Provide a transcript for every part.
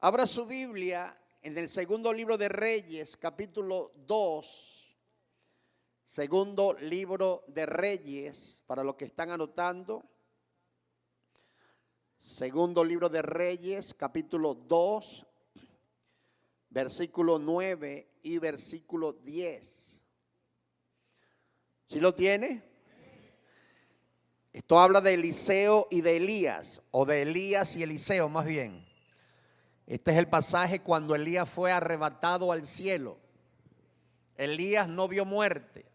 Abra su Biblia en el segundo libro de Reyes, capítulo 2. Segundo libro de Reyes, para los que están anotando. Segundo libro de Reyes, capítulo 2, versículo 9 y versículo 10. ¿Sí lo tiene? Esto habla de Eliseo y de Elías, o de Elías y Eliseo más bien. Este es el pasaje cuando Elías fue arrebatado al cielo. Elías no vio muerte.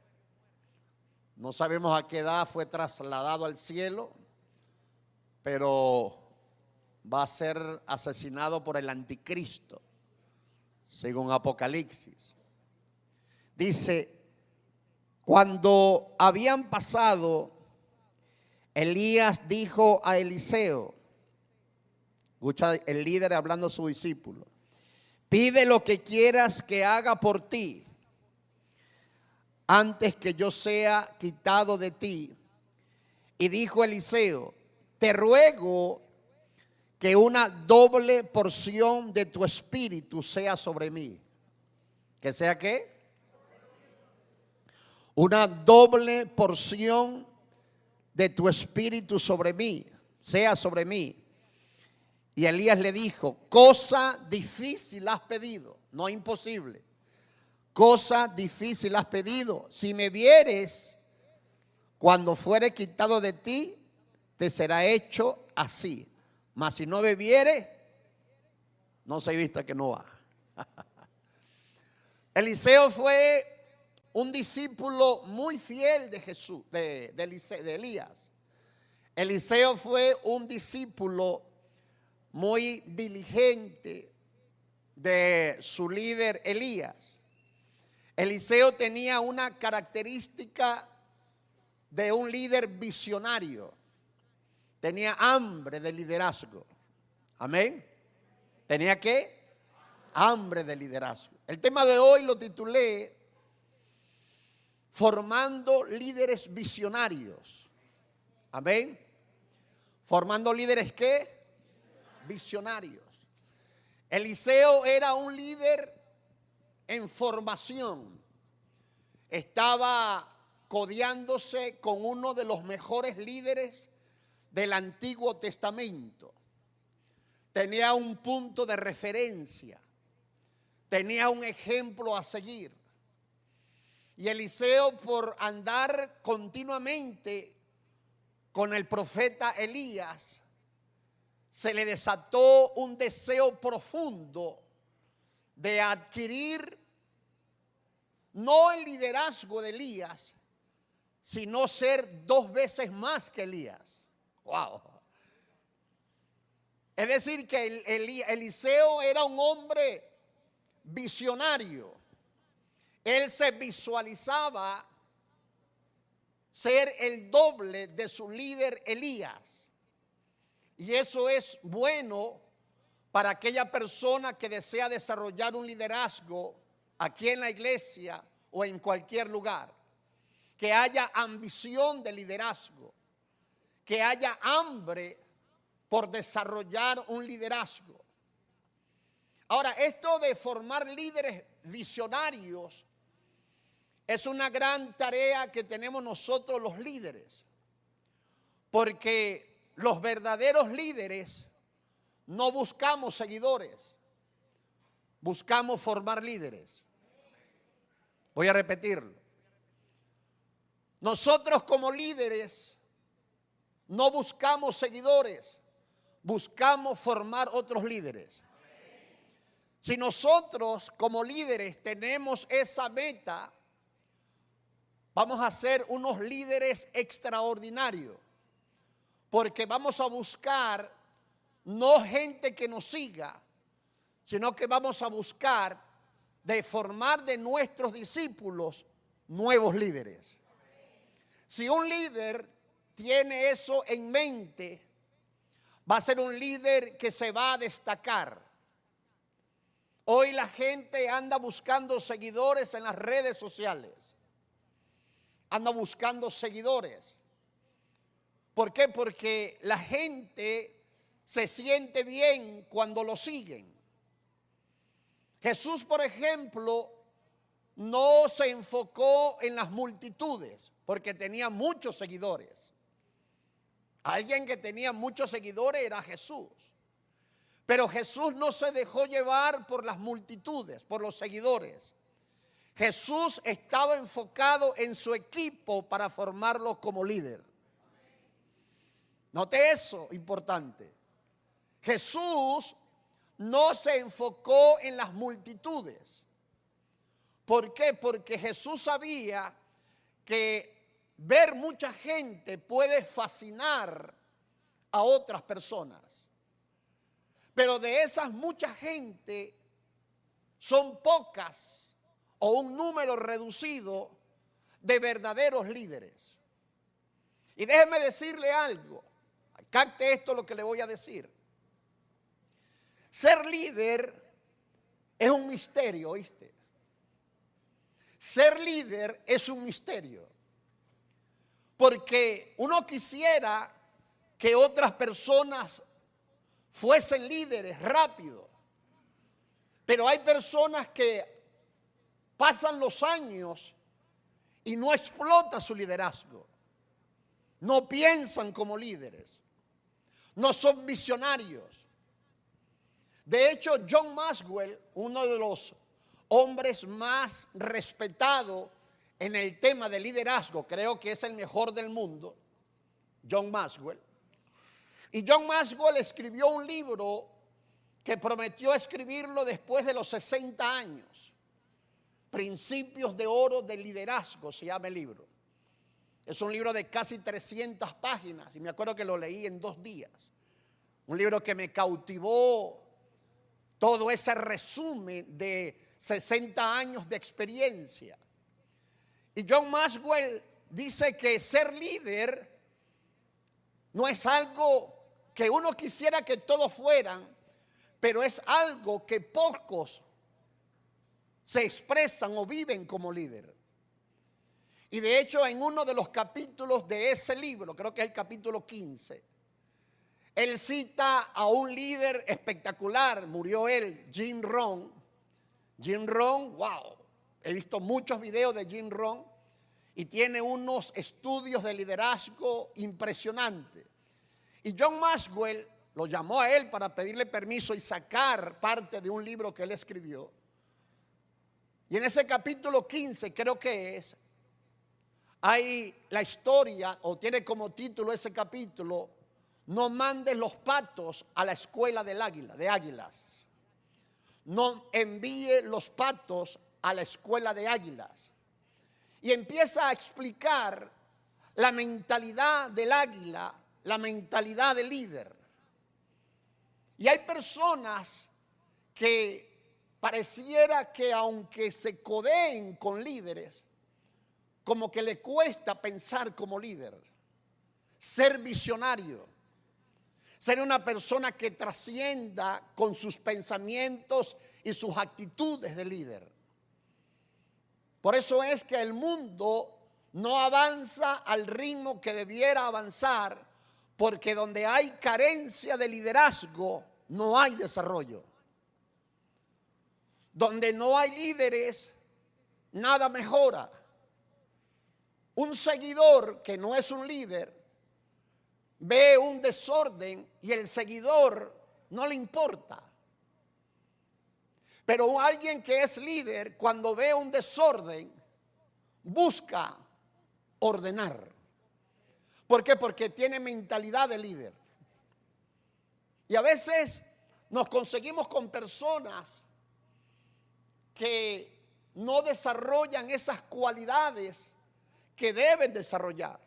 No sabemos a qué edad fue trasladado al cielo, pero va a ser asesinado por el anticristo, según Apocalipsis. Dice, cuando habían pasado, Elías dijo a Eliseo, escucha el líder hablando a su discípulo, pide lo que quieras que haga por ti antes que yo sea quitado de ti. Y dijo Eliseo, te ruego que una doble porción de tu espíritu sea sobre mí. ¿Que sea qué? Una doble porción de tu espíritu sobre mí, sea sobre mí. Y Elías le dijo, cosa difícil has pedido, no imposible. Cosa difícil has pedido. Si me vieres, cuando fuere quitado de ti, te será hecho así. Mas si no me vieres, no se vista que no va. Eliseo fue un discípulo muy fiel de Jesús, de Elías. Eliseo fue un discípulo muy diligente de su líder Elías. Eliseo tenía una característica de un líder visionario. Tenía hambre de liderazgo. Amén. ¿Tenía qué? Hambre de liderazgo. El tema de hoy lo titulé Formando líderes visionarios. Amén. Formando líderes ¿qué? Visionarios. Eliseo era un líder en formación. Estaba codeándose con uno de los mejores líderes del Antiguo Testamento. Tenía un punto de referencia. Tenía un ejemplo a seguir. Y Eliseo, por andar continuamente con el profeta Elías, se le desató un deseo profundo de adquirir no el liderazgo de Elías, sino ser 2 veces más que Elías. Wow. Es decir, que Eliseo era un hombre visionario. Él se visualizaba ser el doble de su líder Elías. Y eso es bueno para aquella persona que desea desarrollar un liderazgo aquí en la iglesia o en cualquier lugar. Que haya ambición de liderazgo, que haya hambre por desarrollar un liderazgo. Ahora, esto de formar líderes visionarios es una gran tarea que tenemos nosotros los líderes, porque los verdaderos líderes no buscamos seguidores, buscamos formar líderes. Voy a repetirlo. Nosotros como líderes no buscamos seguidores, buscamos formar otros líderes. Si nosotros como líderes tenemos esa meta, vamos a ser unos líderes extraordinarios. Porque vamos a buscar no gente que nos siga, sino que vamos a buscar de formar de nuestros discípulos nuevos líderes. Si un líder tiene eso en mente, va a ser un líder que se va a destacar. Hoy la gente anda buscando seguidores en las redes sociales. Anda buscando seguidores. ¿Por qué? Porque la gente se siente bien cuando lo siguen. Jesús, por ejemplo, no se enfocó en las multitudes porque tenía muchos seguidores. Alguien que tenía muchos seguidores era Jesús. Pero Jesús no se dejó llevar por las multitudes, por los seguidores. Jesús estaba enfocado en su equipo para formarlo como líder. Note eso, importante. Jesús no se enfocó en las multitudes. ¿Por qué? Porque Jesús sabía que ver mucha gente puede fascinar a otras personas. Pero de esas mucha gente son pocas o un número reducido de verdaderos líderes. Y déjeme decirle algo, capte esto lo que le voy a decir. Ser líder es un misterio, ¿oíste? Ser líder es un misterio. Porque uno quisiera que otras personas fuesen líderes rápido. Pero hay personas que pasan los años y no explota su liderazgo. No piensan como líderes. No son visionarios. De hecho, John Maxwell, uno de los hombres más respetados en el tema de liderazgo, creo que es el mejor del mundo, John Maxwell. Y John Maxwell escribió un libro que prometió escribirlo después de los 60 años. Principios de oro del liderazgo se llama el libro. Es un libro de casi 300 páginas y me acuerdo que lo leí en 2 días. Un libro que me cautivó, todo ese resumen de 60 años de experiencia. Y John Maxwell dice que ser líder no es algo que uno quisiera que todos fueran, pero es algo que pocos se expresan o viven como líder. Y de hecho, en uno de los capítulos de ese libro, creo que es el capítulo 15, él cita a un líder espectacular, murió él, Jim Rohn. Jim Rohn, wow, he visto muchos videos de Jim Rohn y tiene unos estudios de liderazgo impresionantes. Y John Maxwell lo llamó a él para pedirle permiso y sacar parte de un libro que él escribió. Y en ese capítulo 15, creo que es, hay la historia, o tiene como título ese capítulo, no mandes los patos a la escuela del águila, de águilas. No envíe los patos a la escuela de águilas. Y empieza a explicar la mentalidad del águila, la mentalidad del líder. Y hay personas que pareciera que aunque se codeen con líderes, como que le cuesta pensar como líder, ser visionario, ser una persona que trascienda con sus pensamientos y sus actitudes de líder. Por eso es que el mundo no avanza al ritmo que debiera avanzar, porque donde hay carencia de liderazgo, no hay desarrollo. Donde no hay líderes, nada mejora. Un seguidor que no es un líder ve un desorden y el seguidor no le importa. Pero alguien que es líder, cuando ve un desorden, busca ordenar. ¿Por qué? Porque tiene mentalidad de líder. Y a veces nos conseguimos con personas que no desarrollan esas cualidades que deben desarrollar.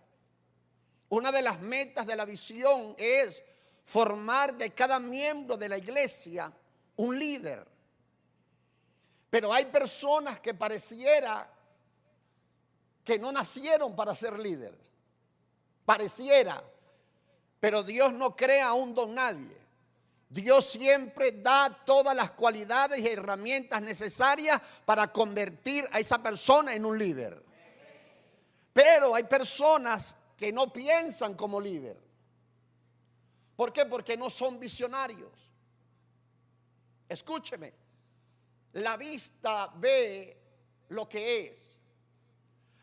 Una de las metas de la visión es formar de cada miembro de la iglesia un líder. Pero hay personas que pareciera que no nacieron para ser líder. Pareciera. Pero Dios no crea un don nadie. Dios siempre da todas las cualidades y herramientas necesarias para convertir a esa persona en un líder. Pero hay personas que no piensan como líder. ¿Por qué? Porque no son visionarios. Escúcheme. La vista ve lo que es.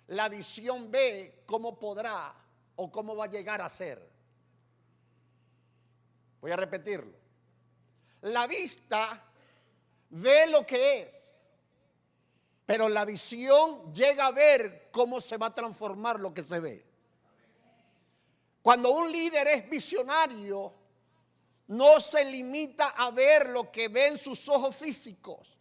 La visión ve cómo podrá o cómo va a llegar a ser. Voy a repetirlo. La vista ve lo que es, pero la visión llega a ver cómo se va a transformar lo que se ve. Cuando un líder es visionario, no se limita a ver lo que ven sus ojos físicos.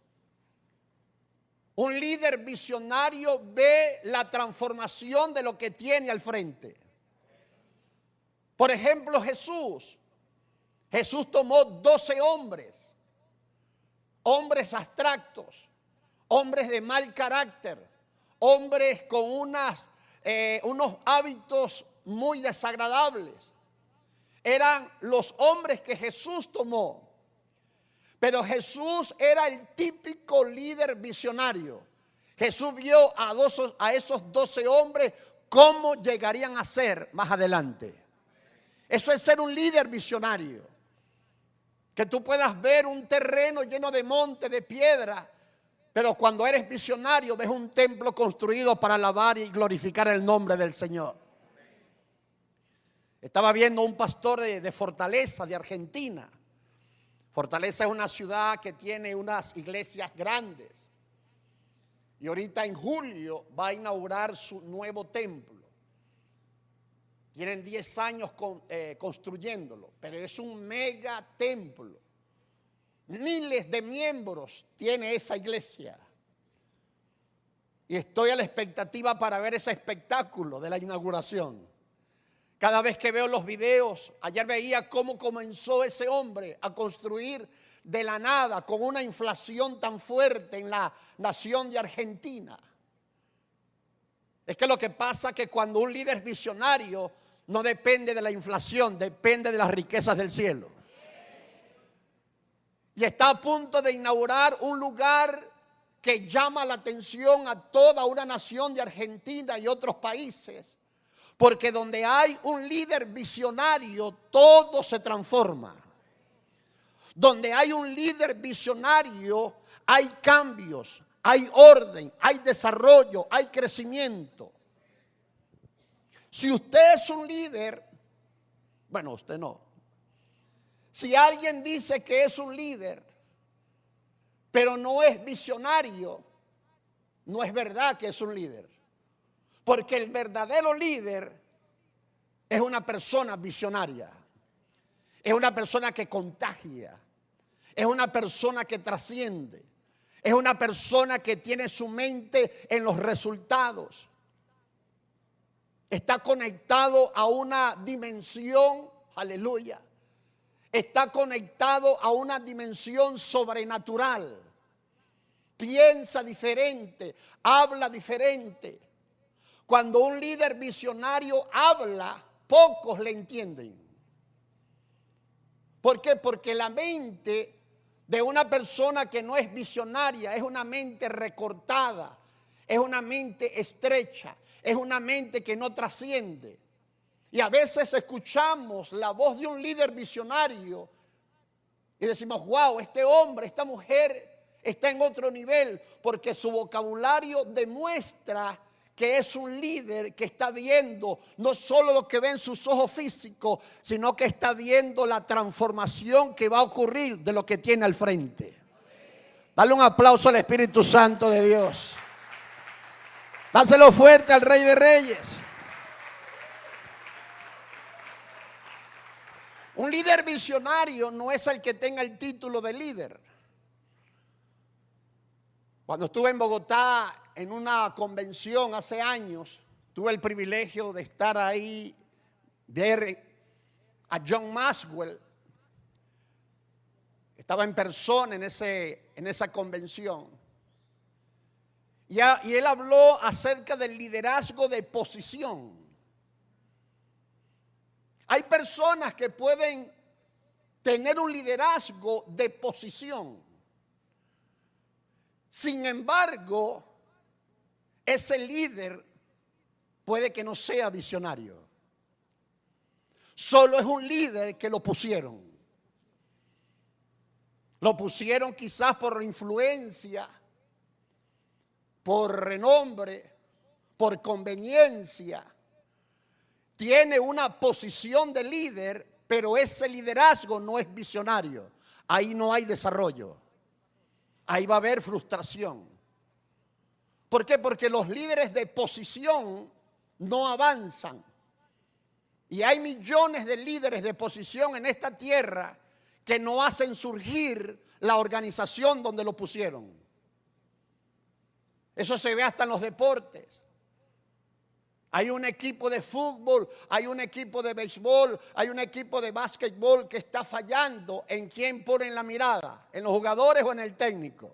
Un líder visionario ve la transformación de lo que tiene al frente. Por ejemplo, Jesús tomó 12 hombres abstractos, hombres de mal carácter, hombres con unos hábitos muy desagradables. Eran los hombres que Jesús tomó. Pero Jesús era el típico líder visionario. Jesús vio a esos 12 hombres cómo llegarían a ser más adelante. Eso es ser un líder visionario. Que tú puedas ver un terreno lleno de monte, de piedra, pero cuando eres visionario ves un templo construido para alabar y glorificar el nombre del Señor. Estaba viendo un pastor de Fortaleza, de Argentina. Fortaleza es una ciudad que tiene unas iglesias grandes. Y ahorita en julio va a inaugurar su nuevo templo. Tienen 10 años construyéndolo, pero es un mega templo. Miles de miembros tiene esa iglesia. Y estoy a la expectativa para ver ese espectáculo de la inauguración. Cada vez que veo los videos, ayer veía cómo comenzó ese hombre a construir de la nada con una inflación tan fuerte en la nación de Argentina. Es que lo que pasa es que cuando un líder visionario no depende de la inflación, depende de las riquezas del cielo. Y está a punto de inaugurar un lugar que llama la atención a toda una nación de Argentina y otros países. Porque donde hay un líder visionario, todo se transforma. Donde hay un líder visionario, hay cambios, hay orden, hay desarrollo, hay crecimiento. Si usted es un líder, bueno, usted no. Si alguien dice que es un líder, pero no es visionario, no es verdad que es un líder. Porque el verdadero líder es una persona visionaria. Es una persona que contagia. Es una persona que trasciende. Es una persona que tiene su mente en los resultados. Está conectado a una dimensión, aleluya. Está conectado a una dimensión sobrenatural. Piensa diferente, habla diferente. Cuando un líder visionario habla, pocos le entienden. ¿Por qué? Porque la mente de una persona que no es visionaria es una mente recortada, es una mente estrecha, es una mente que no trasciende. Y a veces escuchamos la voz de un líder visionario y decimos, wow, este hombre, esta mujer está en otro nivel, porque su vocabulario demuestra que es un líder que está viendo no solo lo que ven sus ojos físicos, sino que está viendo la transformación que va a ocurrir de lo que tiene al frente. Dale un aplauso al Espíritu Santo de Dios. Dáselo fuerte al Rey de Reyes. Un líder visionario no es el que tenga el título de líder. Cuando estuve en Bogotá en una convención hace años, tuve el privilegio de estar ahí, ver a John Maxwell. Estaba en persona en esa convención. Y él habló acerca del liderazgo de posición. Hay personas que pueden tener un liderazgo de posición. Sin embargo, ese líder puede que no sea visionario. Solo es un líder que lo pusieron. Lo pusieron quizás por influencia, por renombre, por conveniencia. Tiene una posición de líder, pero ese liderazgo no es visionario. Ahí no hay desarrollo. Ahí va a haber frustración. ¿Por qué? Porque los líderes de posición no avanzan. Y hay millones de líderes de posición en esta tierra que no hacen surgir la organización donde lo pusieron. Eso se ve hasta en los deportes. Hay un equipo de fútbol, hay un equipo de béisbol, hay un equipo de básquetbol que está fallando en quién ponen la mirada, en los jugadores o en el técnico.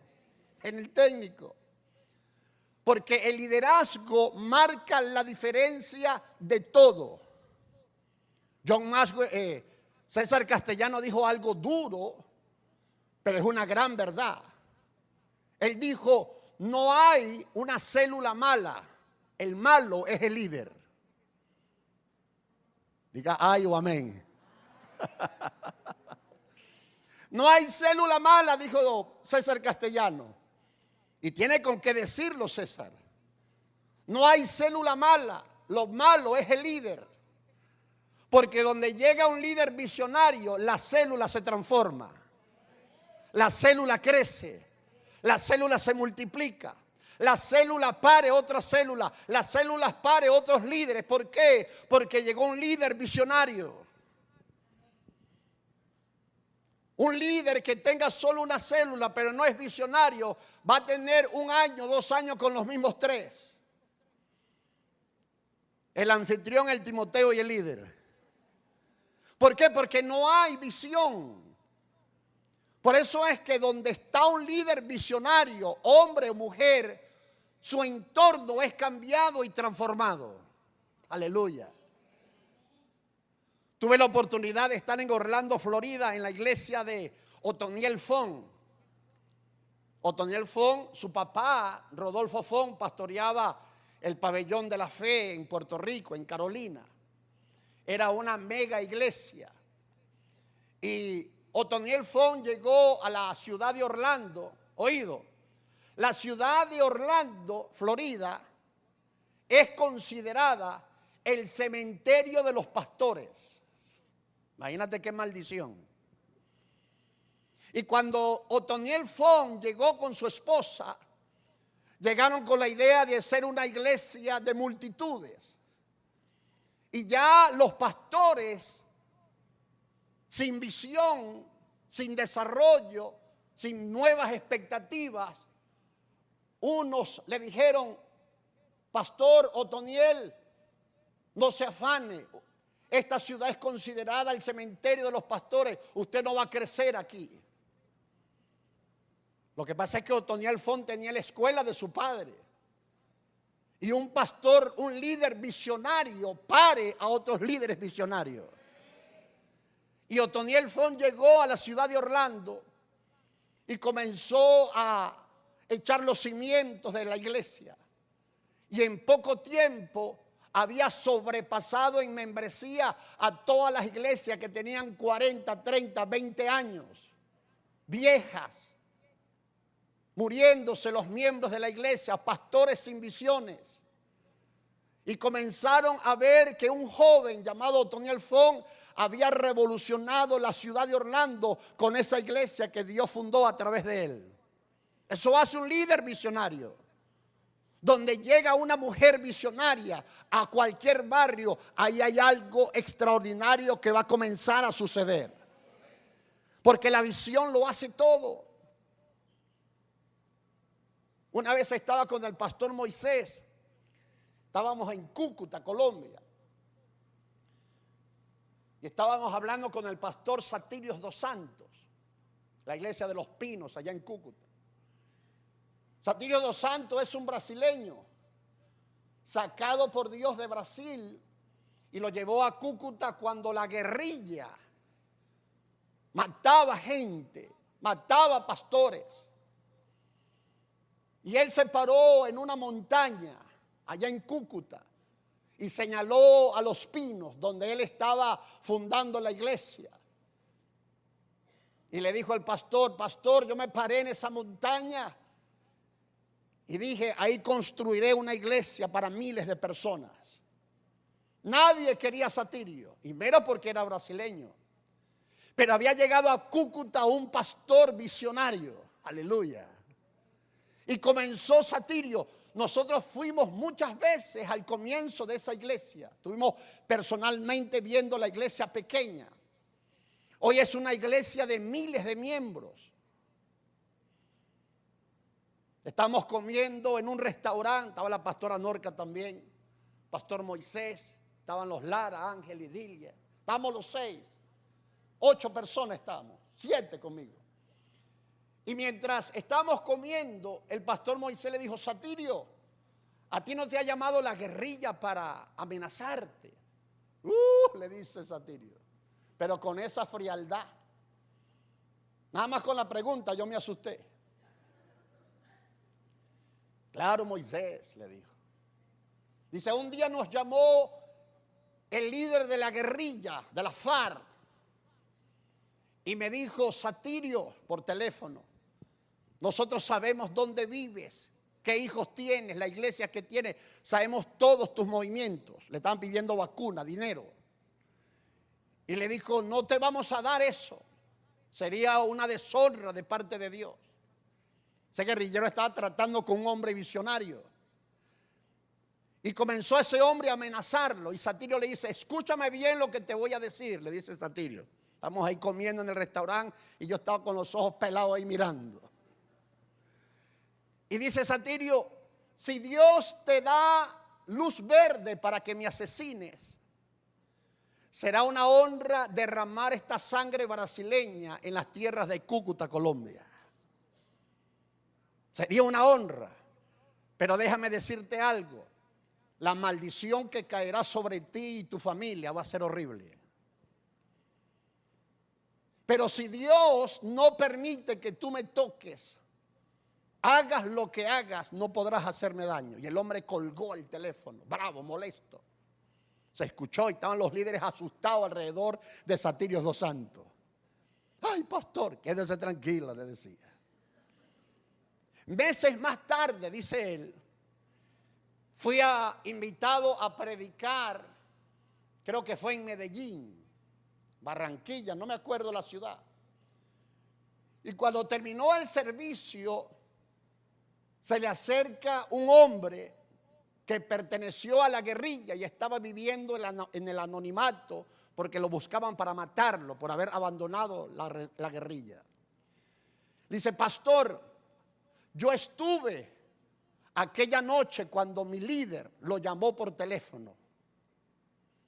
En el técnico. Porque el liderazgo marca la diferencia de todo. César Castellano dijo algo duro, pero es una gran verdad. Él dijo, no hay una célula mala, el malo es el líder. Diga ay o amén. No hay célula mala, dijo César Castellano. Y tiene con qué decirlo César. No hay célula mala, lo malo es el líder. Porque donde llega un líder visionario, la célula se transforma. La célula crece. La célula se multiplica. La célula pare otra célula. Las células pare otros líderes. ¿Por qué? Porque llegó un líder visionario. Un líder que tenga solo una célula, pero no es visionario, va a tener 1 año, 2 años con los mismos 3. El anfitrión, el Timoteo y el líder. ¿Por qué? Porque no hay visión. Por eso es que donde está un líder visionario, hombre o mujer, su entorno es cambiado y transformado. Aleluya. Tuve la oportunidad de estar en Orlando, Florida, en la iglesia de Otoniel Fon. Otoniel Fon, su papá, Rodolfo Fon, pastoreaba el Pabellón de la Fe en Puerto Rico, en Carolina. Era una mega iglesia. Y Otoniel Fon llegó a la ciudad de Orlando. Oído, la ciudad de Orlando, Florida, es considerada el cementerio de los pastores. Imagínate qué maldición. Y cuando Otoniel Fon llegó con su esposa, llegaron con la idea de hacer una iglesia de multitudes. Y ya los pastores, sin visión, sin desarrollo, sin nuevas expectativas, unos le dijeron, Pastor Otoniel, no se afane, esta ciudad es considerada el cementerio de los pastores, usted no va a crecer aquí. Lo que pasa es que Otoniel Fon tenía la escuela de su padre. Y un pastor, un líder visionario, pare a otros líderes visionarios. Y Otoniel Fon llegó a la ciudad de Orlando y comenzó a echar los cimientos de la iglesia. Y en poco tiempo había sobrepasado en membresía a todas las iglesias que tenían 40, 30, 20 años, viejas, muriéndose los miembros de la iglesia, pastores sin visiones. Y comenzaron a ver que un joven llamado Otoniel Fon había revolucionado la ciudad de Orlando con esa iglesia que Dios fundó a través de él. Eso hace un líder visionario. Donde llega una mujer visionaria a cualquier barrio, ahí hay algo extraordinario que va a comenzar a suceder. Porque la visión lo hace todo. Una vez estaba con el pastor Moisés, estábamos en Cúcuta, Colombia, y estábamos hablando con el pastor Satirios dos Santos, la iglesia de los Pinos allá en Cúcuta. Satirio dos Santos es un brasileño sacado por Dios de Brasil y lo llevó a Cúcuta cuando la guerrilla mataba gente, mataba pastores. Y él se paró en una montaña allá en Cúcuta y señaló a los Pinos donde él estaba fundando la iglesia. Y le dijo al pastor: pastor, yo me paré en esa montaña y dije, ahí construiré una iglesia para miles de personas. Nadie quería a Satirio, y menos porque era brasileño. Pero había llegado a Cúcuta un pastor visionario, aleluya. Y comenzó Satirio. Nosotros fuimos muchas veces al comienzo de esa iglesia. Estuvimos personalmente viendo la iglesia pequeña. Hoy es una iglesia de miles de miembros. Estamos comiendo en un restaurante. Estaba la pastora Norca también, pastor Moisés, estaban los Lara, Ángel y Dilia. Estábamos los 6. 8 personas estábamos, 7 conmigo. Y mientras estábamos comiendo, el pastor Moisés le dijo: Satirio, ¿a ti no te ha llamado la guerrilla para amenazarte? Le dice Satirio, pero con esa frialdad. Nada más con la pregunta yo me asusté. Claro, Moisés, le dijo. Dice: un día nos llamó el líder de la guerrilla, de la FARC, y me dijo: Satirio, por teléfono, nosotros sabemos dónde vives, qué hijos tienes, la iglesia que tienes, sabemos todos tus movimientos. Le estaban pidiendo vacuna, dinero. Y le dijo: no te vamos a dar eso, sería una deshonra de parte de Dios. Ese guerrillero estaba tratando con un hombre visionario. Y comenzó ese hombre a amenazarlo. Y Satirio le dice: escúchame bien lo que te voy a decir, le dice Satirio. Estamos ahí comiendo en el restaurante y yo estaba con los ojos pelados ahí mirando. Y dice Satirio: si Dios te da luz verde para que me asesines, será una honra derramar esta sangre brasileña en las tierras de Cúcuta, Colombia. Sería una honra. Pero déjame decirte algo: la maldición que caerá sobre ti y tu familia va a ser horrible. Pero si Dios no permite que tú me toques, hagas lo que hagas, no podrás hacerme daño. Y el hombre colgó el teléfono, bravo, molesto. Se escuchó y estaban los líderes asustados alrededor de Satirio dos Santos. Ay, pastor, quédese tranquila, le decía. Meses más tarde, dice él, fui invitado a predicar, creo que fue en Medellín, Barranquilla, no me acuerdo la ciudad. Y cuando terminó el servicio, se le acerca un hombre que perteneció a la guerrilla y estaba viviendo en el anonimato porque lo buscaban para matarlo por haber abandonado la guerrilla. Dice: pastor, yo estuve aquella noche cuando mi líder lo llamó por teléfono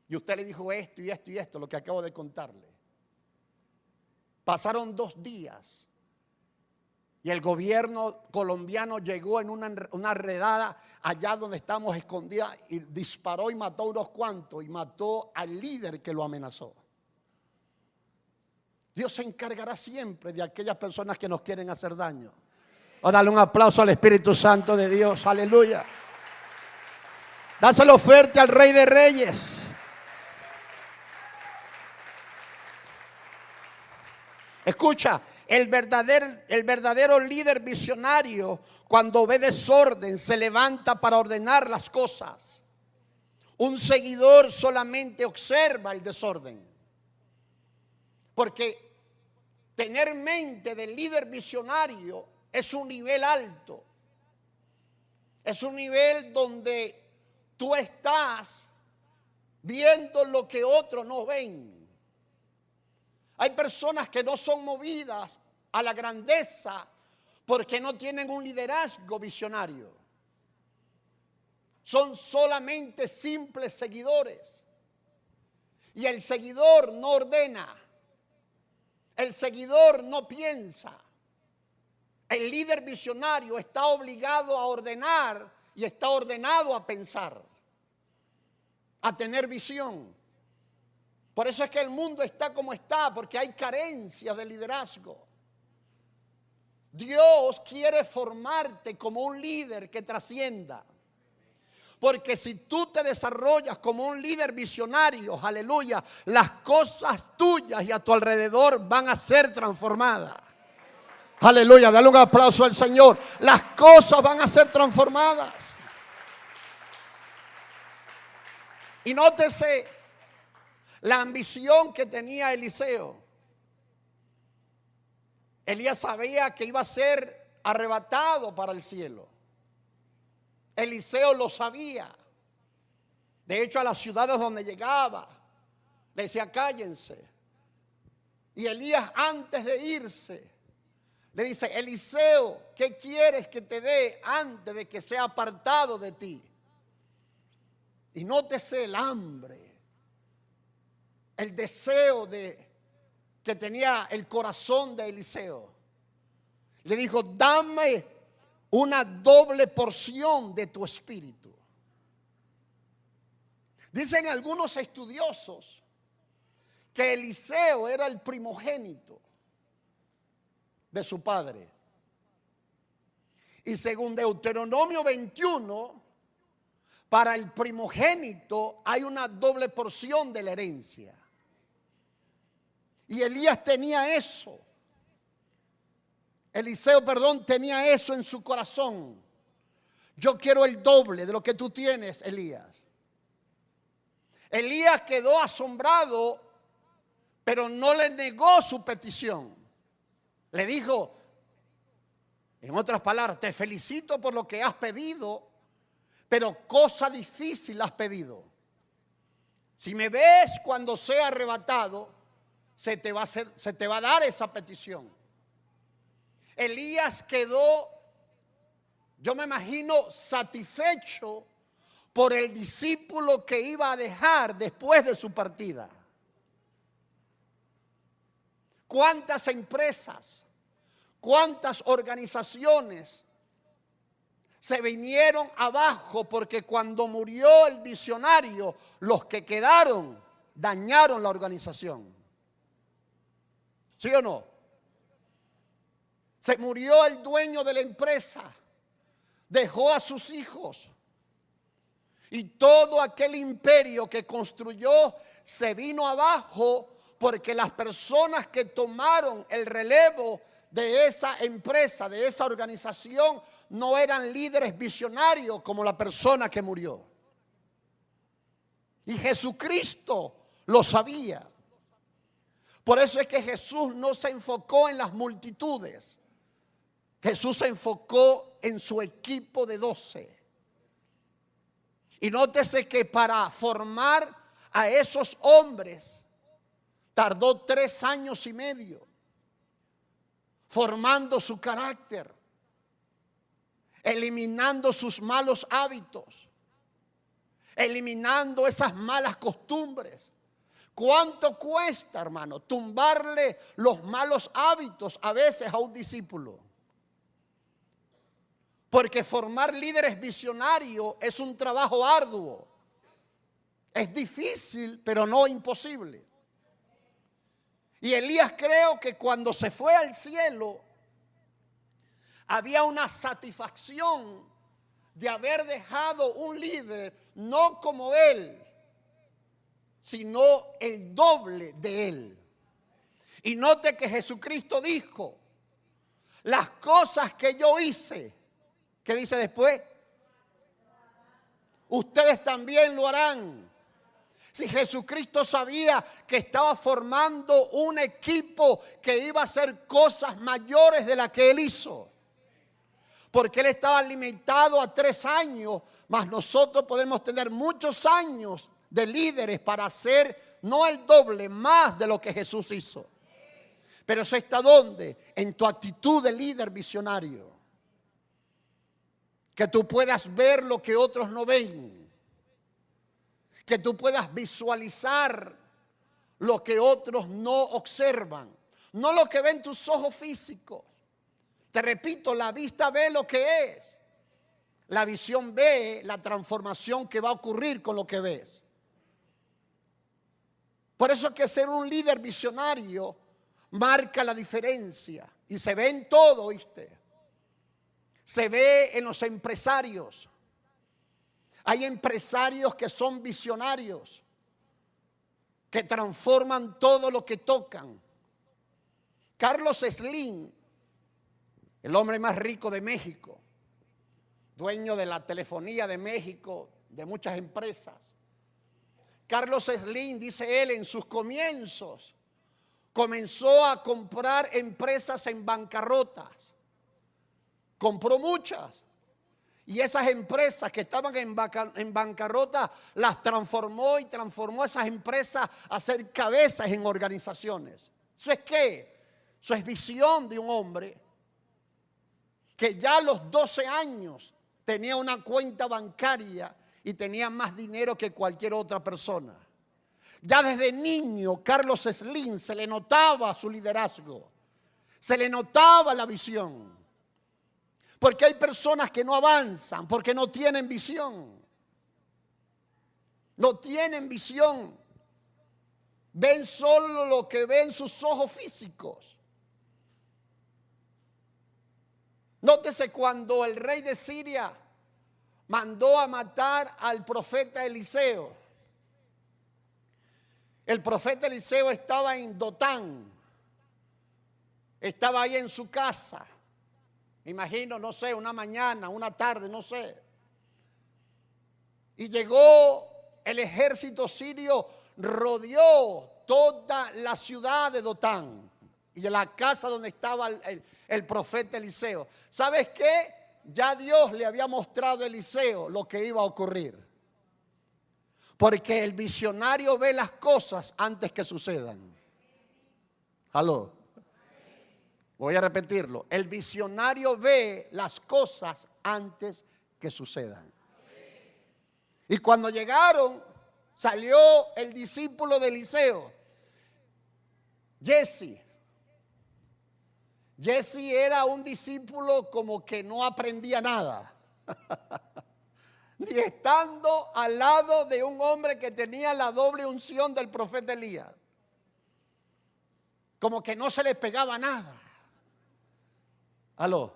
y usted le dijo esto y esto y esto, lo que acabo de contarle. Pasaron 2 días y el gobierno colombiano llegó en una redada allá donde estábamos escondidos y disparó y mató a unos cuantos y mató al líder que lo amenazó. Dios se encargará siempre de aquellas personas que nos quieren hacer daño. O dale un aplauso al Espíritu Santo de Dios, aleluya. Dáselo fuerte al Rey de Reyes. Escucha, el verdadero líder visionario, cuando ve desorden, se levanta para ordenar las cosas. Un seguidor solamente observa el desorden. Porque tener mente del líder visionario es un nivel alto. Es un nivel donde tú estás viendo lo que otros no ven. Hay personas que no son movidas a la grandeza porque no tienen un liderazgo visionario. Son solamente simples seguidores. Y el seguidor no ordena. El seguidor no piensa. El líder visionario está obligado a ordenar y está ordenado a pensar, a tener visión. Por eso es que el mundo está como está, porque hay carencia de liderazgo. Dios quiere formarte como un líder que trascienda. Porque si tú te desarrollas como un líder visionario, aleluya, las cosas tuyas y a tu alrededor van a ser transformadas. Aleluya, dale un aplauso al Señor. Las cosas van a ser transformadas. Y nótese la ambición que tenía Eliseo. Elías sabía que iba a ser arrebatado para el cielo. Eliseo lo sabía. De hecho, a las ciudades donde llegaba, le decía, cállense. Y Elías, antes de irse, le dice, Eliseo, ¿qué quieres que te dé antes de que sea apartado de ti? Y nótese el hambre, el deseo que tenía el corazón de Eliseo. Le dijo, dame una doble porción de tu espíritu. Dicen algunos estudiosos que Eliseo era el primogénito de su padre. Y según Deuteronomio 21, para el primogénito hay una doble porción de la herencia. Y Elías tenía eso. Eliseo, tenía eso en su corazón. Yo quiero el doble de lo que tú tienes, Elías. Elías quedó asombrado, pero no le negó su petición. Le dijo, en otras palabras, te felicito por lo que has pedido, pero cosa difícil has pedido. Si me ves cuando sea arrebatado, se te va a dar esa petición. Elías quedó, yo me imagino, satisfecho por el discípulo que iba a dejar después de su partida. ¿Cuántas empresas, cuántas organizaciones se vinieron abajo porque cuando murió el visionario, los que quedaron dañaron la organización? ¿Sí o no? Se murió el dueño de la empresa, dejó a sus hijos y todo aquel imperio que construyó se vino abajo porque las personas que tomaron el relevo de esa empresa, de esa organización, no eran líderes visionarios como la persona que murió. Y Jesucristo lo sabía. Por eso es que Jesús no se enfocó en las multitudes. Jesús se enfocó en su equipo de 12. Y nótese que para formar a esos hombres tardó 3 años y medio, formando su carácter, eliminando sus malos hábitos, eliminando esas malas costumbres. ¿Cuánto cuesta, hermano, tumbarle los malos hábitos a veces a un discípulo? Porque formar líderes visionarios es un trabajo arduo. Es difícil, pero no imposible. Y Elías, creo que cuando se fue al cielo, había una satisfacción de haber dejado un líder, no como él, sino el doble de él. Y note que Jesucristo dijo, las cosas que yo hice, ¿qué dice después? Ustedes también lo harán. Si Jesucristo sabía que estaba formando un equipo que iba a hacer cosas mayores de las que él hizo, porque él estaba limitado a 3 años, mas nosotros podemos tener muchos años de líderes para hacer no el doble, más de lo que Jesús hizo. Pero eso está ¿dónde? En tu actitud de líder visionario. Que tú puedas ver lo que otros no ven. Que tú puedas visualizar lo que otros no observan. No lo que ven tus ojos físicos. Te repito, la vista ve lo que es. La visión ve la transformación que va a ocurrir con lo que ves. Por eso es que ser un líder visionario marca la diferencia. Y se ve en todo, ¿viste? Se ve en los empresarios. Hay empresarios que son visionarios, que transforman todo lo que tocan. Carlos Slim, el hombre más rico de México, dueño de la telefonía de México, de muchas empresas. Carlos Slim, dice él, en sus comienzos comenzó a comprar empresas en bancarrotas. Compró muchas. Y esas empresas que estaban en bancarrota las transformó y transformó a esas empresas a ser cabezas en organizaciones. ¿Eso es qué? Eso es visión de un hombre que ya a los 12 años tenía una cuenta bancaria y tenía más dinero que cualquier otra persona. Ya desde niño, Carlos Slim se le notaba su liderazgo, se le notaba la visión. Porque hay personas que no avanzan, porque no tienen visión. No tienen visión. Ven solo lo que ven sus ojos físicos. Nótese cuando el rey de Siria mandó a matar al profeta Eliseo. El profeta Eliseo estaba en Dotán. Estaba ahí en su casa. Me imagino, no sé, una mañana, una tarde, no sé. Y llegó el ejército sirio, rodeó toda la ciudad de Dotán y de la casa donde estaba el profeta Eliseo. ¿Sabes qué? Ya Dios le había mostrado a Eliseo lo que iba a ocurrir. Porque el visionario ve las cosas antes que sucedan. ¿Aló? Voy a repetirlo. El visionario ve las cosas antes que sucedan. Y cuando llegaron, salió el discípulo de Eliseo, Jesse. Jesse era un discípulo como que no aprendía nada. Ni estando al lado de un hombre que tenía la doble unción del profeta Elías. Como que no se le pegaba nada. Aló.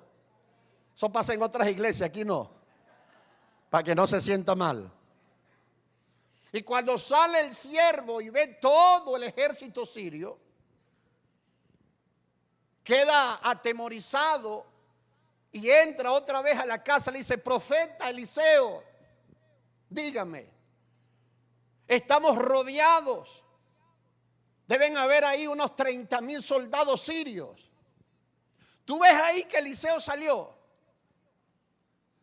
Eso pasa en otras iglesias, aquí no. Para que no se sienta mal. Y cuando sale el siervo y ve todo el ejército sirio, queda atemorizado y entra otra vez a la casa. Le dice: profeta Eliseo, dígame, estamos rodeados. Deben haber ahí unos 30,000 soldados sirios. Tú ves ahí que Eliseo salió.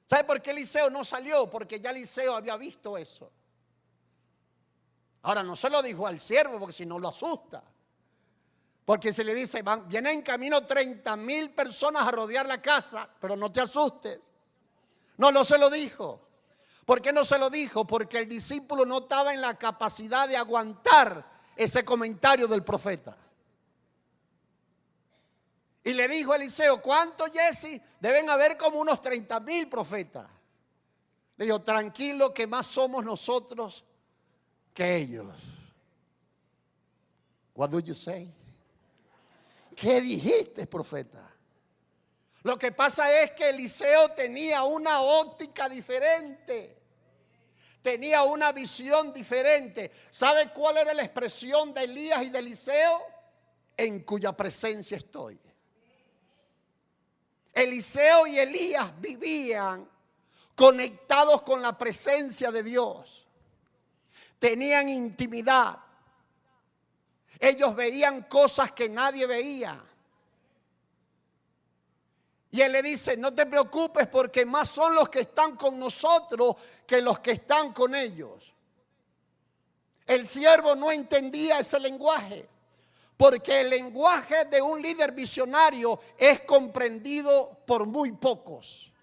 ¿Sabe por qué Eliseo no salió? Porque ya Eliseo había visto eso. Ahora no se lo dijo al siervo porque si no lo asusta. Porque se le dice: vienen en camino 30,000 personas a rodear la casa, pero no te asustes. No se lo dijo. ¿Por qué no se lo dijo? Porque el discípulo no estaba en la capacidad de aguantar ese comentario del profeta. Y le dijo a Eliseo: ¿cuánto, Jesse? Deben haber como unos 30,000 profetas. Le dijo: tranquilo, que más somos nosotros que ellos. What do you say? ¿Qué dijiste, profeta? Lo que pasa es que Eliseo tenía una óptica diferente. Tenía una visión diferente. ¿Sabe cuál era la expresión de Elías y de Eliseo? En cuya presencia estoy. Eliseo y Elías vivían conectados con la presencia de Dios. Tenían intimidad. Ellos veían cosas que nadie veía. Y él le dice: no te preocupes, porque más son los que están con nosotros que los que están con ellos. El siervo no entendía ese lenguaje, porque el lenguaje de un líder visionario es comprendido por muy pocos.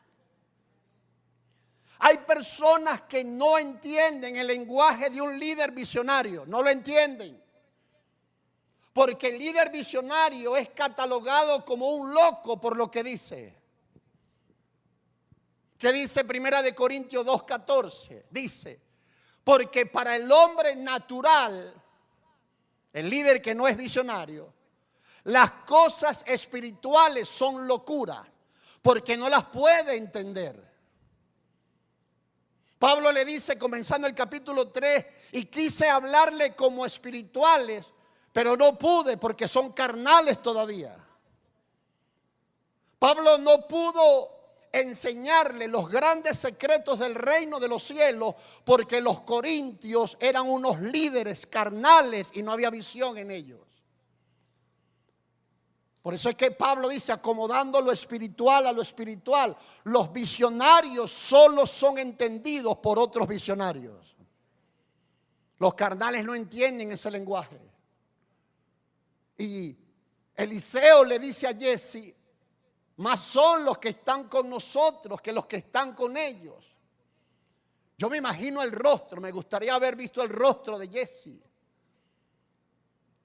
Hay personas que no entienden el lenguaje de un líder visionario, no lo entienden. Porque el líder visionario es catalogado como un loco por lo que dice. ¿Qué dice Primera de Corintios 2:14? Dice: porque para el hombre natural, el líder que no es visionario, las cosas espirituales son locuras, porque no las puede entender. Pablo le dice, comenzando el capítulo 3, y quise hablarle como espirituales, pero no pude porque son carnales todavía. Pablo no pudo enseñarle los grandes secretos del reino de los cielos porque los corintios eran unos líderes carnales y no había visión en ellos. Por eso es que Pablo dice, acomodando lo espiritual a lo espiritual. Los visionarios solo son entendidos por otros visionarios. Los carnales no entienden ese lenguaje. Y Eliseo le dice a Jesse, más son los que están con nosotros que los que están con ellos. Yo me imagino el rostro, me gustaría haber visto el rostro de Jesse.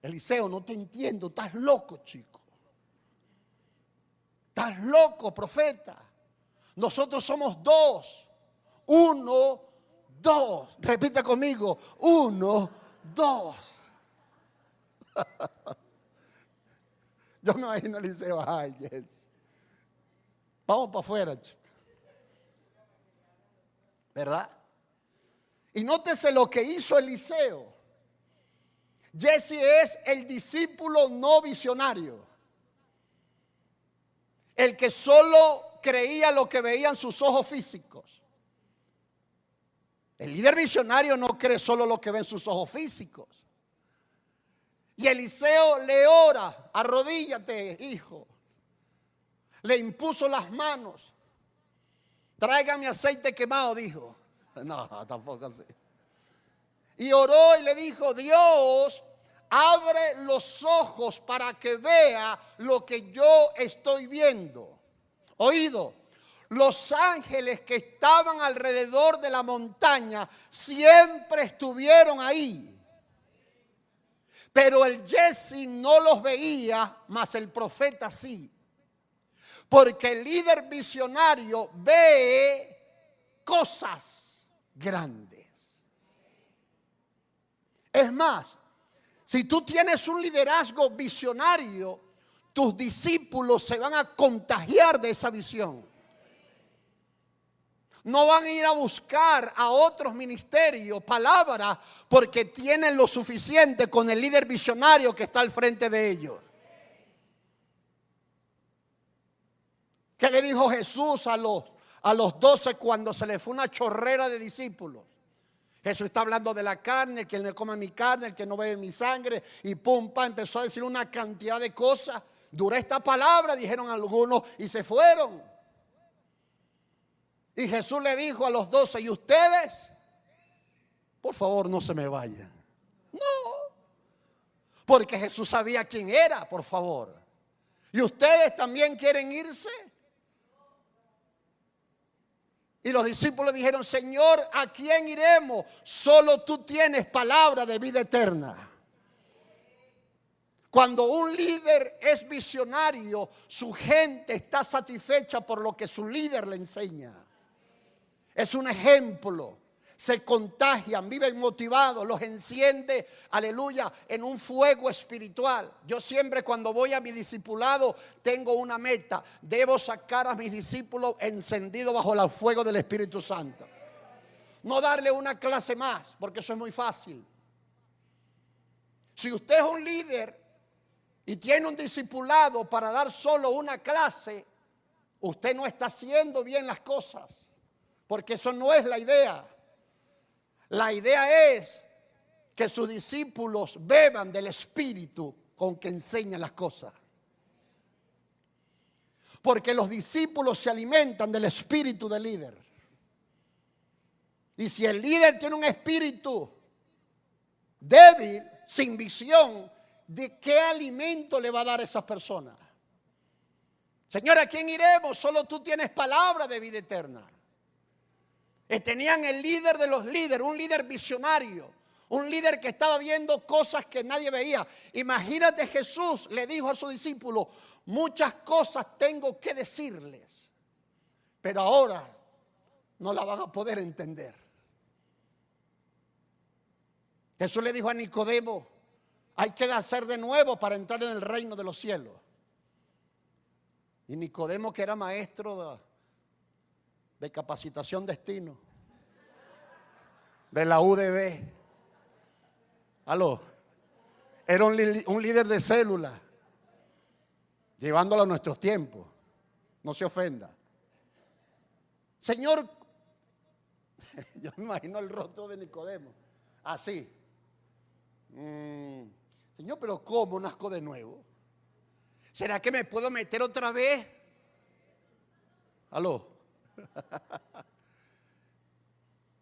Eliseo, no te entiendo, estás loco, chico. Estás loco, profeta. Nosotros somos dos. 1, 2. Repite conmigo. 1, 2. Yo me imagino a Eliseo, ay, Jesse. Vamos para afuera, chicos. ¿Verdad? Y nótese lo que hizo Eliseo. Jesse es el discípulo no visionario. El que solo creía lo que veían sus ojos físicos. El líder visionario no cree solo lo que ven sus ojos físicos. Y Eliseo le ora, arrodíllate, hijo. Le impuso las manos. Tráigame aceite quemado, dijo. No, tampoco así. Y oró y le dijo, Dios, abre los ojos para que vea lo que yo estoy viendo. Oído, los ángeles que estaban alrededor de la montaña siempre estuvieron ahí. Pero el Jesse no los veía, mas el profeta sí. Porque el líder visionario ve cosas grandes. Es más, si tú tienes un liderazgo visionario, tus discípulos se van a contagiar de esa visión. No van a ir a buscar a otros ministerios, palabras, porque tienen lo suficiente con el líder visionario que está al frente de ellos. ¿Qué le dijo Jesús a los 12 cuando se le fue una chorrera de discípulos? Jesús está hablando de la carne, el que no come mi carne, el que no bebe mi sangre, y pum, pa, empezó a decir una cantidad de cosas. Dura esta palabra, dijeron algunos, y se fueron. Y Jesús le dijo a los 12, ¿y ustedes? Por favor, no se me vayan. No, porque Jesús sabía quién era, por favor. ¿Y ustedes también quieren irse? Y los discípulos dijeron, Señor, ¿a quién iremos? Solo tú tienes palabra de vida eterna. Cuando un líder es visionario, su gente está satisfecha por lo que su líder le enseña. Es un ejemplo. Se contagian, viven motivados, los enciende, aleluya, en un fuego espiritual. Yo siempre cuando voy a mi discipulado tengo una meta. Debo sacar a mis discípulos encendidos bajo el fuego del Espíritu Santo. No darle una clase más, porque eso es muy fácil. Si usted es un líder y tiene un discipulado para dar solo una clase, usted no está haciendo bien las cosas, porque eso no es la idea. La idea es que sus discípulos beban del Espíritu con que enseñan las cosas. Porque los discípulos se alimentan del espíritu del líder. Y si el líder tiene un espíritu débil, sin visión, ¿de qué alimento le va a dar a esas personas? Señor, ¿a quién iremos? Solo tú tienes palabra de vida eterna. Tenían el líder de los líderes, un líder visionario, un líder que estaba viendo cosas que nadie veía. Imagínate, Jesús le dijo a sus discípulos, muchas cosas tengo que decirles, pero ahora no la van a poder entender. Jesús le dijo a Nicodemo, hay que nacer de nuevo para entrar en el reino de los cielos. Y Nicodemo, que era maestro de capacitación destino, de la UDB. Aló. Era un líder de célula, llevándolo a nuestros tiempos. No se ofenda. Señor, yo me imagino el rostro de Nicodemo, así. Señor, pero ¿cómo nazco de nuevo? ¿Será que me puedo meter otra vez? Aló.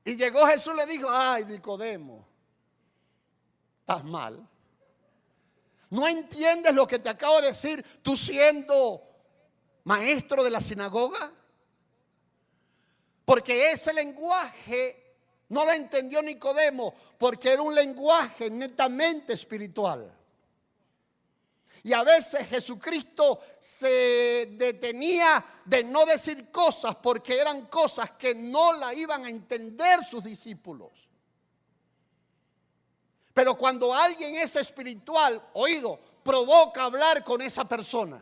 Y llegó Jesús y le dijo: ay, Nicodemo, estás mal. ¿No entiendes lo que te acabo de decir tú siendo maestro de la sinagoga? Porque ese lenguaje no lo entendió Nicodemo, porque era un lenguaje netamente espiritual. Y a veces Jesucristo se detenía de no decir cosas porque eran cosas que no la iban a entender sus discípulos. Pero cuando alguien es espiritual, oído, provoca hablar con esa persona.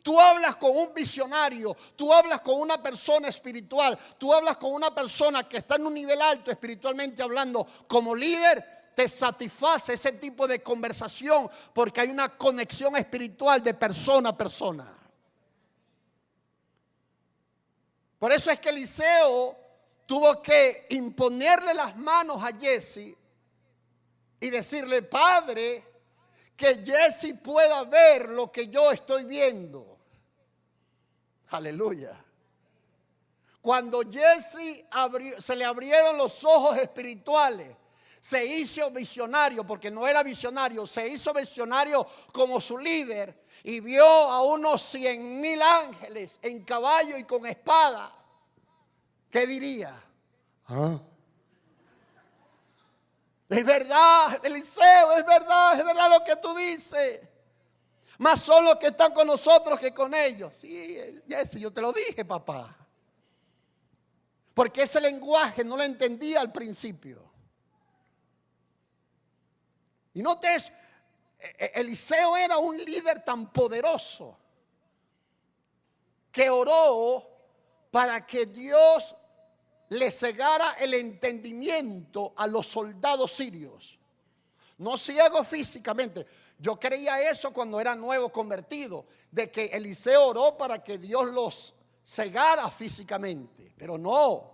Tú hablas con un visionario, tú hablas con una persona espiritual, tú hablas con una persona que está en un nivel alto espiritualmente hablando. Como líder, te satisface ese tipo de conversación porque hay una conexión espiritual de persona a persona. Por eso es que Eliseo tuvo que imponerle las manos a Giesi y decirle: Padre, que Giesi pueda ver lo que yo estoy viendo. Aleluya. Cuando Giesi se le abrieron los ojos espirituales, se hizo visionario, porque no era visionario, se hizo visionario como su líder y vio a unos 100,000 ángeles en caballo y con espada. ¿Qué diría? ¿Ah? Es verdad, Eliseo, es verdad lo que tú dices. Más son los que están con nosotros que con ellos. Sí, Giesi, yo te lo dije, papá. Porque ese lenguaje no lo entendía al principio. Y notes, Eliseo era un líder tan poderoso que oró para que Dios le cegara el entendimiento a los soldados sirios. No ciegos físicamente. Yo creía eso cuando era nuevo convertido, de que Eliseo oró para que Dios los cegara físicamente. Pero no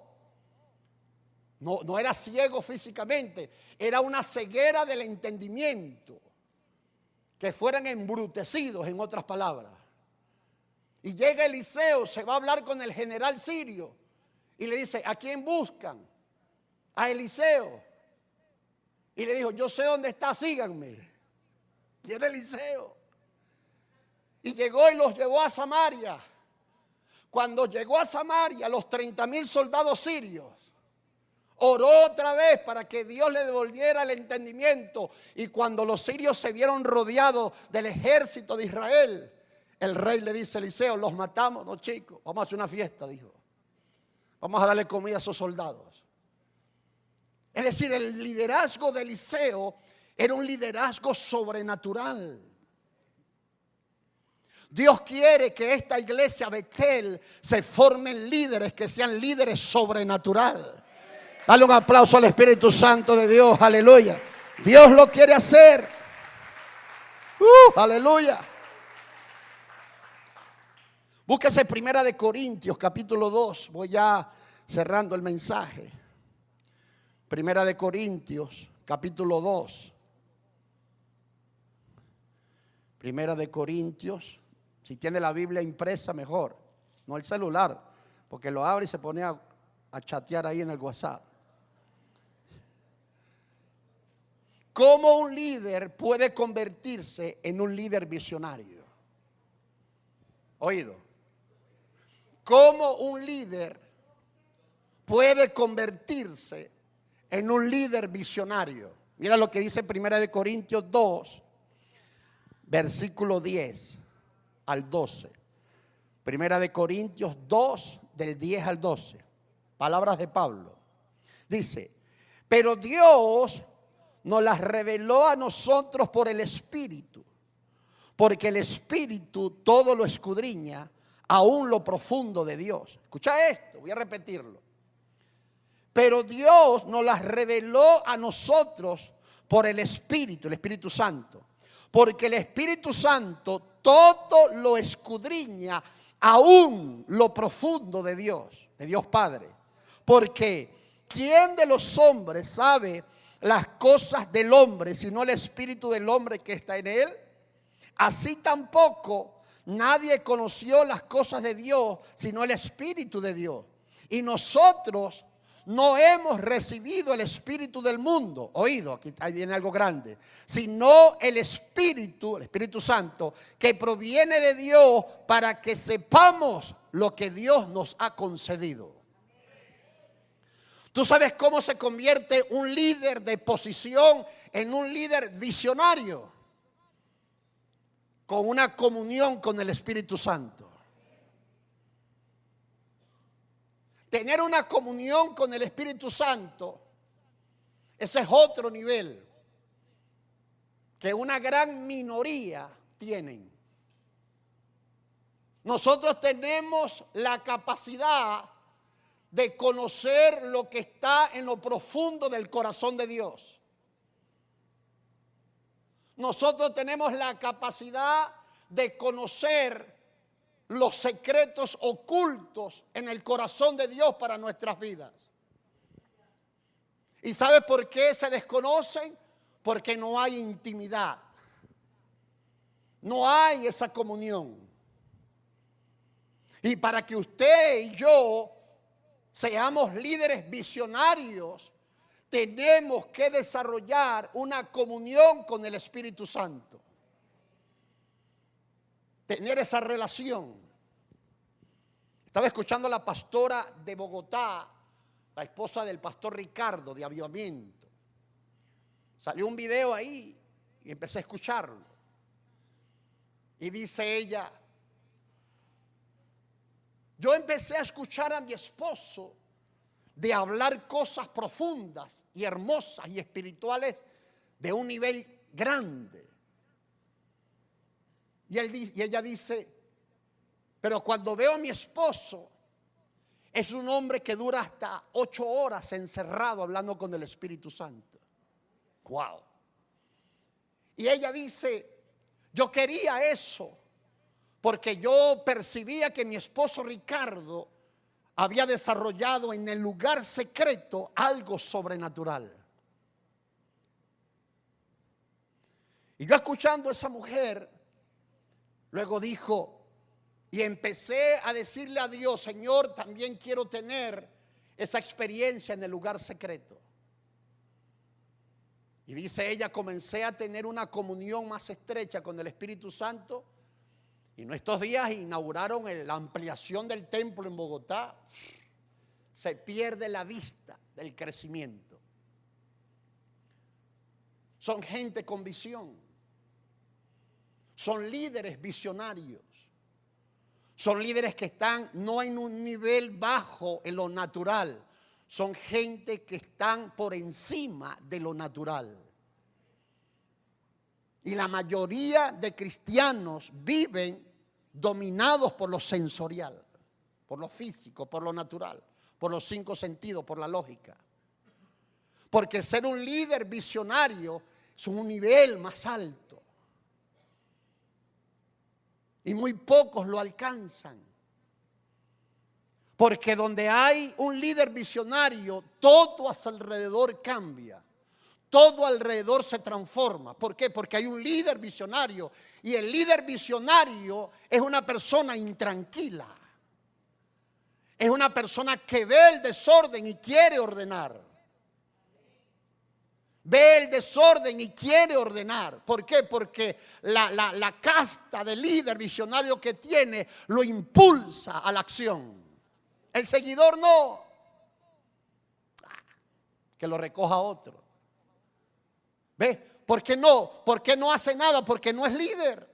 era ciego físicamente, era una ceguera del entendimiento, que fueran embrutecidos, en otras palabras. Y llega Eliseo, se va a hablar con el general sirio y le dice: ¿a quién buscan? A Eliseo. Y le dijo: yo sé dónde está, síganme. Y era Eliseo. Y llegó y los llevó a Samaria. Cuando llegó a Samaria, los 30,000 soldados sirios, oró otra vez para que Dios le devolviera el entendimiento. Y cuando los sirios se vieron rodeados del ejército de Israel, el rey le dice a Eliseo: los matamos. No, chicos, vamos a hacer una fiesta, dijo. Vamos a darle comida a esos soldados. Es decir, el liderazgo de Eliseo era un liderazgo sobrenatural. Dios quiere que esta iglesia Betel se formen líderes que sean líderes sobrenatural. Dale un aplauso al Espíritu Santo de Dios, aleluya. Dios lo quiere hacer. Aleluya. Búsquese Primera de Corintios, capítulo 2. Voy ya cerrando el mensaje. Primera de Corintios, capítulo 2. Primera de Corintios. Si tiene la Biblia impresa, mejor. No el celular, porque lo abre y se pone a chatear ahí en el WhatsApp. ¿Cómo un líder puede convertirse en un líder visionario? Oído. ¿Cómo un líder puede convertirse en un líder visionario? Mira lo que dice Primera de Corintios 2, versículo 10 al 12. Primera de Corintios 2, del 10 al 12. Palabras de Pablo. Dice: pero Dios nos las reveló a nosotros por el Espíritu, porque el Espíritu todo lo escudriña, aún lo profundo de Dios. Escucha esto, voy a repetirlo. Pero Dios nos las reveló a nosotros por el Espíritu Santo. Porque el Espíritu Santo todo lo escudriña, aún lo profundo de Dios Padre. Porque ¿quién de los hombres sabe las cosas del hombre, sino el espíritu del hombre que está en él? Así tampoco nadie conoció las cosas de Dios, sino el Espíritu de Dios. Y nosotros no hemos recibido el espíritu del mundo, oído, aquí viene algo grande, sino el Espíritu Santo, que proviene de Dios, para que sepamos lo que Dios nos ha concedido. ¿Tú sabes cómo se convierte un líder de posición en un líder visionario? Con una comunión con el Espíritu Santo. Tener una comunión con el Espíritu Santo, ese es otro nivel que una gran minoría tienen. Nosotros tenemos la capacidad de conocer lo que está en lo profundo del corazón de Dios. Nosotros tenemos la capacidad de conocer los secretos ocultos en el corazón de Dios para nuestras vidas. ¿Y sabes por qué se desconocen? Porque no hay intimidad. No hay esa comunión. Y para que usted y yo seamos líderes visionarios, tenemos que desarrollar una comunión con el Espíritu Santo. Tener esa relación. Estaba escuchando a la pastora de Bogotá, la esposa del pastor Ricardo de Avivamiento. Salió un video ahí y empecé a escucharlo. Y dice ella: yo empecé a escuchar a mi esposo de hablar cosas profundas y hermosas y espirituales de un nivel grande. Y ella dice: pero cuando veo a mi esposo, es un hombre que dura hasta 8 horas encerrado hablando con el Espíritu Santo. Wow. Y ella dice: yo quería eso, porque yo percibía que mi esposo Ricardo había desarrollado en el lugar secreto algo sobrenatural. Y yo, escuchando a esa mujer, luego dijo, y empecé a decirle a Dios: Señor, también quiero tener esa experiencia en el lugar secreto. Y dice ella: comencé a tener una comunión más estrecha con el Espíritu Santo. Y en estos días inauguraron la ampliación del templo en Bogotá. Se pierde la vista del crecimiento. Son gente con visión. Son líderes visionarios. Son líderes que están no en un nivel bajo en lo natural. Son gente que están por encima de lo natural. Y la mayoría de cristianos viven dominados por lo sensorial, por lo físico, por lo natural, por los 5 sentidos, por la lógica. Porque ser un líder visionario es un nivel más alto. Y muy pocos lo alcanzan. Porque donde hay un líder visionario, todo a su alrededor cambia. Todo alrededor se transforma. ¿Por qué? Porque hay un líder visionario. Y el líder visionario es una persona intranquila. Es una persona que ve el desorden y quiere ordenar. Ve el desorden y quiere ordenar. ¿Por qué? Porque la casta de líder visionario que tiene lo impulsa a la acción. El seguidor no. Que lo recoja otro. ¿Ve? ¿Por qué no? ¿Por qué no hace nada? Porque no es líder.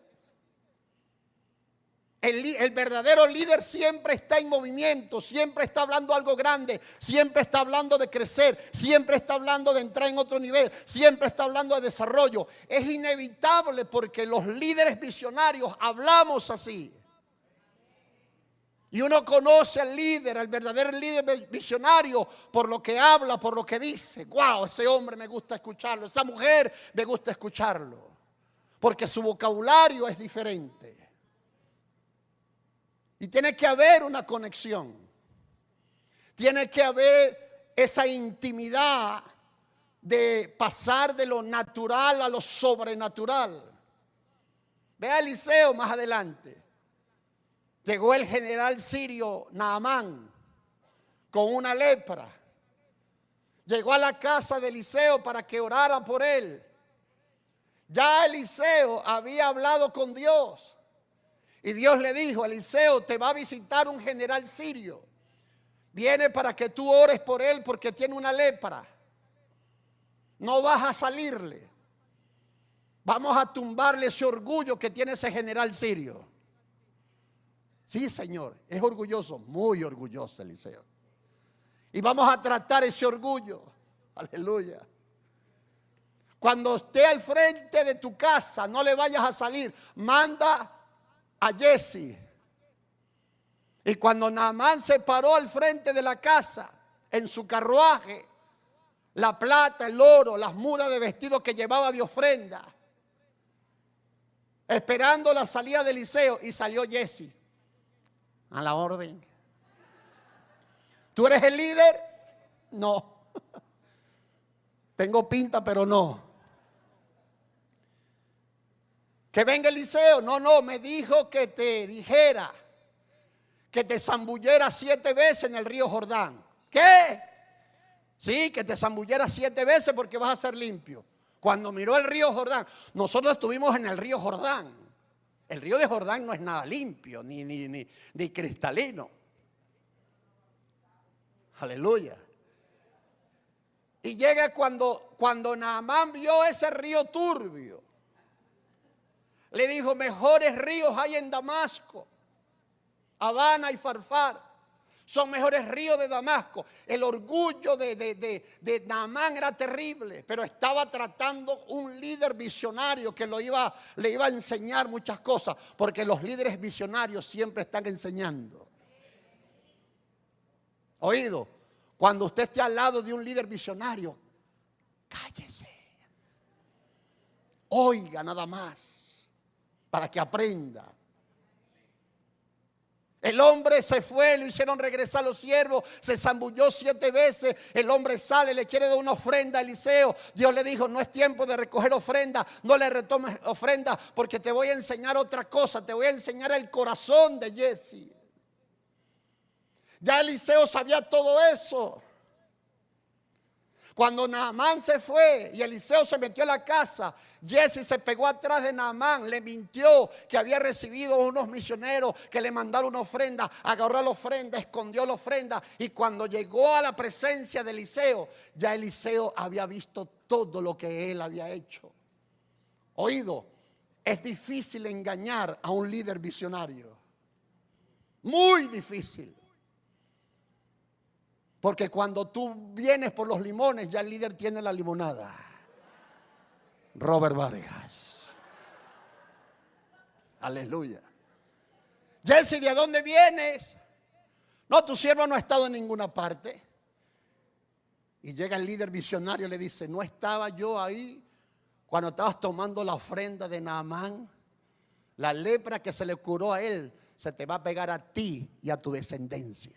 El verdadero líder siempre está en movimiento, siempre está hablando algo grande, siempre está hablando de crecer, siempre está hablando de entrar en otro nivel, siempre está hablando de desarrollo. Es inevitable porque los líderes visionarios hablamos así. Y uno conoce al líder, al verdadero líder visionario, por lo que habla, por lo que dice. Wow, ese hombre me gusta escucharlo, esa mujer me gusta escucharlo, porque su vocabulario es diferente. Y tiene que haber una conexión. Tiene que haber esa intimidad de pasar de lo natural a lo sobrenatural. Ve a Eliseo más adelante. Llegó el general sirio Naamán con una lepra. Llegó a la casa de Eliseo para que orara por él. Ya Eliseo había hablado con Dios. Y Dios le dijo: Eliseo, te va a visitar un general sirio. Viene para que tú ores por él porque tiene una lepra. No vas a salirle. Vamos a tumbarle ese orgullo que tiene ese general sirio. Sí, Señor, es orgulloso, muy orgulloso Eliseo. Y vamos a tratar ese orgullo. Aleluya. Cuando esté al frente de tu casa, no le vayas a salir. Manda a Jesse. Y cuando Naamán se paró al frente de la casa, en su carruaje, la plata, el oro, las mudas de vestido que llevaba de ofrenda, esperando la salida de Eliseo, y salió Jesse. A la orden. ¿Tú eres el líder? No. Tengo pinta, pero no. Que venga Eliseo. No, me dijo que te dijera que te zambullera 7 veces en el río Jordán. ¿Qué? Sí, que te zambullera 7 veces porque vas a ser limpio. Cuando miró el río Jordán, nosotros estuvimos en el río Jordán. El río de Jordán no es nada limpio, ni cristalino. Aleluya. Y llega cuando Naamán vio ese río turbio. Le dijo: mejores ríos hay en Damasco. Habana y Farfar son mejores ríos de Damasco. El orgullo de Naamán era terrible, pero estaba tratando un líder visionario que le iba a enseñar muchas cosas, porque los líderes visionarios siempre están enseñando. Oído, cuando usted esté al lado de un líder visionario, cállese. Oiga nada más, para que aprenda. El hombre se fue, lo hicieron regresar los siervos, se zambulló 7 veces. El hombre sale, le quiere dar una ofrenda a Eliseo. Dios le dijo: no es tiempo de recoger ofrenda, no le retomes ofrenda, porque te voy a enseñar otra cosa. Te voy a enseñar el corazón de Jesse. Ya Eliseo sabía todo eso. Cuando Naamán se fue y Eliseo se metió a la casa, Jesse se pegó atrás de Naamán, le mintió que había recibido unos misioneros que le mandaron una ofrenda, agarró la ofrenda, escondió la ofrenda, y cuando llegó a la presencia de Eliseo, ya Eliseo había visto todo lo que él había hecho. Oído, es difícil engañar a un líder visionario. Muy difícil. Porque cuando tú vienes por los limones, ya el líder tiene la limonada. Robert Vargas. Aleluya. Jesse, ¿de dónde vienes? No, tu siervo no ha estado en ninguna parte. Y llega el líder visionario y le dice: ¿no estaba yo ahí cuando estabas tomando la ofrenda de Naamán? La lepra que se le curó a él se te va a pegar a ti y a tu descendencia.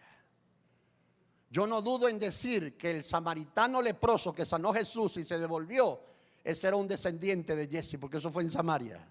Yo no dudo en decir que el samaritano leproso que sanó Jesús y se devolvió, ese era un descendiente de Jesse, porque eso fue en Samaria.